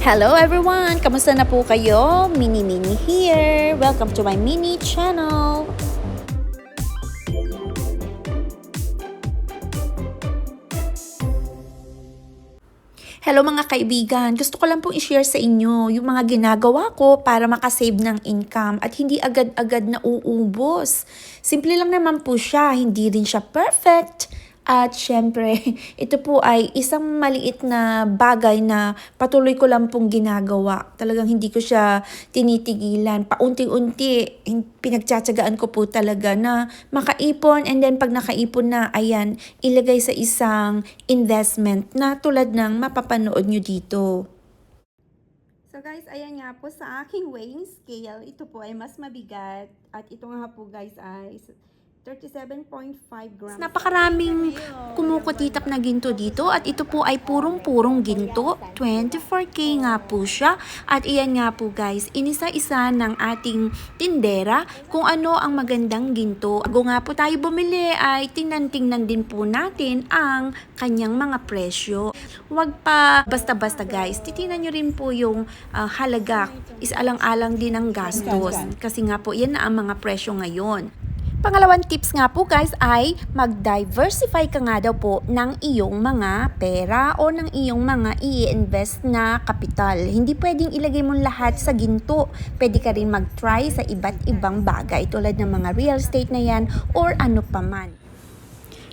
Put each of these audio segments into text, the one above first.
Hello everyone! Kamusta na po kayo? Mini here! Welcome to my mini channel! Hello mga kaibigan! Gusto ko lang pong i-share sa inyo yung mga ginagawa ko para makasave ng income at hindi agad-agad na uubos. Simple lang naman po siya, hindi rin siya perfect. At syempre, ito po ay isang maliit na bagay na patuloy ko lang pong ginagawa. Talagang hindi ko siya tinitigilan. Paunti-unti, pinagtsatsagaan ko po talaga na makaipon. And then pag nakaipon na, ayan, ilagay sa isang investment na tulad ng mapapanood nyo dito. So guys, ayan nga po sa aking weighing scale, ito po ay mas mabigat. At ito nga po guys ay 37.5 grams. Napakaraming kumukutitap na ginto dito at ito po ay purong-purong ginto. 24K nga po siya. At iyan nga po guys, inisa-isa ng ating tindera kung ano ang magandang ginto. Bago nga po tayo bumili ay tingnan-tingnan din po natin ang kanyang mga presyo. Huwag pa basta-basta guys. Titingnan nyo rin po yung halaga. Isalang-alang din ang gastos. Kasi nga po yan na ang mga presyo ngayon. Pangalawang tips nga po guys ay mag-diversify ka nga daw po ng iyong mga pera o ng iyong mga i-invest na kapital. Hindi pwedeng ilagay mo lahat sa ginto. Pwede ka rin mag-try sa iba't ibang bagay tulad ng mga real estate na yan or ano pa man.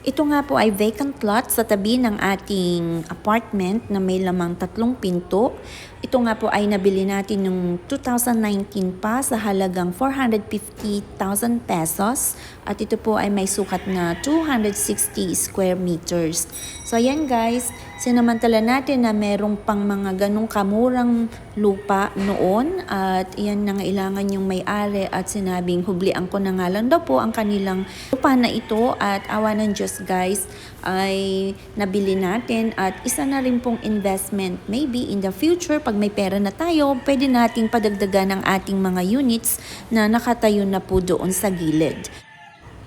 Ito nga po ay vacant lot sa tabi ng ating apartment na may lamang 3 pinto. Ito nga po ay nabili natin noong 2019 pa sa halagang 450,000 pesos. At ito po ay may sukat na 260 square meters. So ayan guys, sinamantala natin na merong pang mga ganong kamurang lupa noon. At iyan nangailangan yung may-ari at sinabing hublian ko na nga lang daw po ang kanilang lupa na ito. At awa ng Diyos guys ay nabili natin at isa na rin pong investment. Maybe in the future pag may pera na tayo, pwede nating padagdagan ang ating mga units na nakatayo na po doon sa gilid.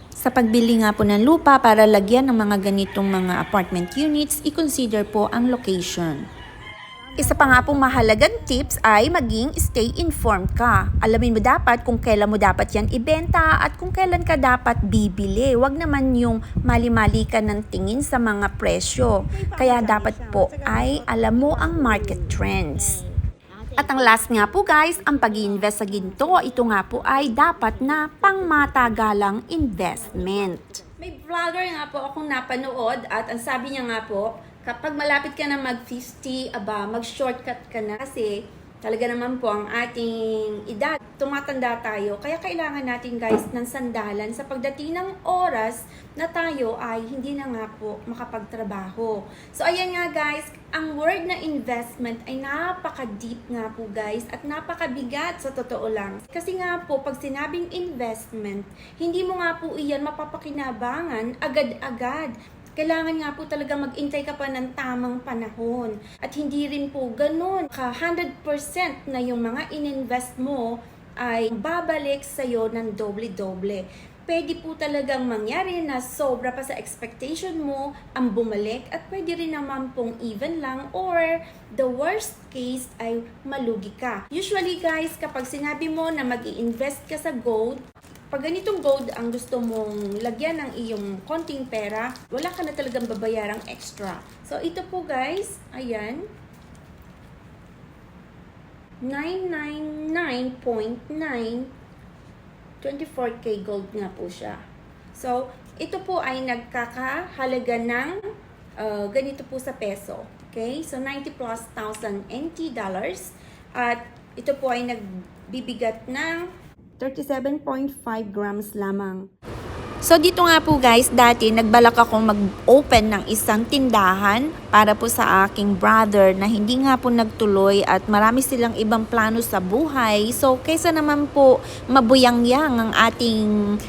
Sa pagbili nga po ng lupa para lagyan ng mga ganitong mga apartment units, i-consider po ang location. Isa pa nga pong mahalagang tips ay maging stay informed ka. Alamin mo dapat kung kailan mo dapat yan ibenta at kung kailan ka dapat bibili. Huwag naman yung mali-mali ka ng tingin sa mga presyo. Kaya dapat po ay alam mo ang market trends. At ang last nga po guys, ang pag-i-invest sa ginto, ito nga po ay dapat na pangmatagalang investment. May vlogger nga po akong napanood at ang sabi niya nga po, kapag malapit ka na mag-50, mag-shortcut ka na kasi talaga naman po ang ating edad. Tumatanda tayo, kaya kailangan natin guys ng sandalan sa pagdating ng oras na tayo ay hindi na nga po makapagtrabaho. So ayan nga guys, ang word na investment ay napaka-deep nga po guys at napakabigat sa totoo lang. Kasi nga po, pag sinabing investment, hindi mo nga po iyan mapapakinabangan agad-agad. Kailangan nga po talaga mag-intay ka pa ng tamang panahon. At hindi rin po ganun. 100% na yung mga ininvest mo ay babalik sa'yo ng doble-doble. Pwede po talagang mangyari na sobra pa sa expectation mo ang bumalik at pwede rin naman pong even lang or the worst case ay malugi ka. Usually guys, kapag sinabi mo na mag-i-invest ka sa gold, pag ganitong gold ang gusto mong lagyan ng iyong konting pera, wala ka na talagang babayarang extra. So, ito po guys, ayan, 999.9, 24K gold nga po siya. So, ito po ay nagkakahalaga ng ganito po sa peso. Okay? So, 90 plus thousand NT dollars. At ito po ay nagbibigat ng 37.5 grams lamang. So dito nga po guys, dati nagbalak akong mag-open ng isang tindahan para po sa aking brother na hindi nga po nagtuloy at marami silang ibang plano sa buhay. So kaysa naman po mabuyang-yang ang ating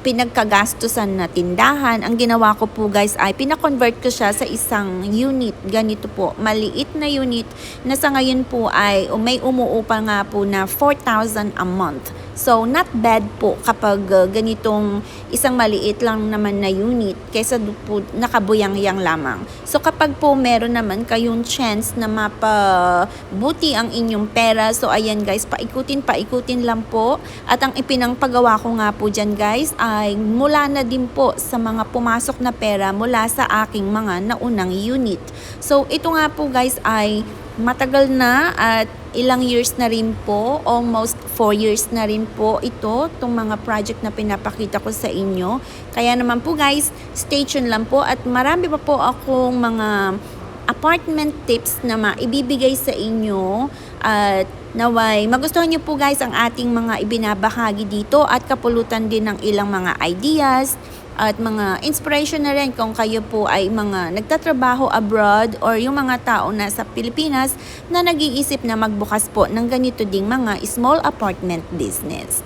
pinagkagastusan na tindahan, ang ginawa ko po guys ay pinakonvert ko siya sa isang unit. Ganito po, maliit na unit na sa ngayon po ay may umuupa nga po na 4,000 a month. So, not bad po kapag ganitong isang maliit lang naman na unit kaysa po nakabuyang-yang lamang. So, kapag po meron naman kayong chance na mapabuti ang inyong pera, so ayan guys, paikutin lang po. At ang ipinangpagawa ko nga po dyan guys ay mula na din po sa mga pumasok na pera mula sa aking mga naunang unit. So, ito nga po guys ay matagal na at ilang years na rin po, almost 4 years na rin po itong mga project na pinapakita ko sa inyo. Kaya naman po guys, stay tuned lang po at marami pa po akong mga apartment tips na maibibigay sa inyo at naway magustuhan nyo po guys ang ating mga ibinabahagi dito at kapulutan din ng ilang mga ideas at mga inspiration na rin kung kayo po ay mga nagtatrabaho abroad or yung mga tao na sa Pilipinas na nag-iisip na magbukas po ng ganito ding mga small apartment business.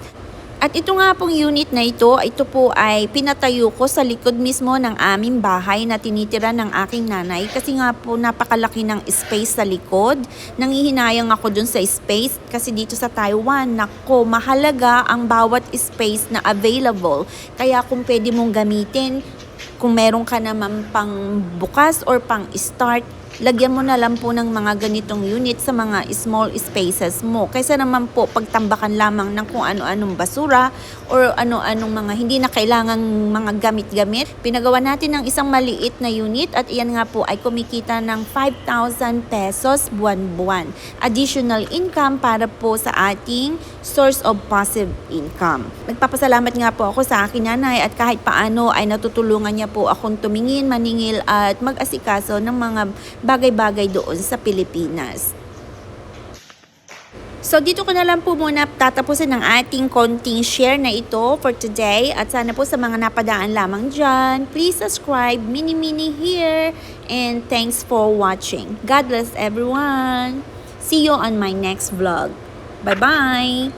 At ito nga pong unit na ito po ay pinatayo ko sa likod mismo ng aming bahay na tinitira ng aking nanay kasi nga po napakalaki ng space sa likod. Nangihinayang ako dun sa space kasi dito sa Taiwan, nako, mahalaga ang bawat space na available. Kaya kung pwede mong gamitin, kung meron ka naman pang bukas or pang start, lagyan mo na lang po ng mga ganitong unit sa mga small spaces mo. Kaysa naman po pagtambakan lamang ng kung ano-anong basura or ano-anong mga hindi na kailangang mga gamit-gamit. Pinagawa natin ng isang maliit na unit at iyan nga po ay kumikita ng 5,000 pesos buwan-buwan. Additional income para po sa ating source of passive income. Nagpapasalamat nga po ako sa akin nanay at kahit paano ay natutulungan niya po akong tumingin, maningil at mag-asikaso ng mga bagay-bagay doon sa Pilipinas. So, dito ko na lang po muna tatapusin ang ating konting share na ito for today. At sana po sa mga napadaan lamang dyan, please subscribe, mini here. And thanks for watching. God bless everyone. See you on my next vlog. Bye-bye!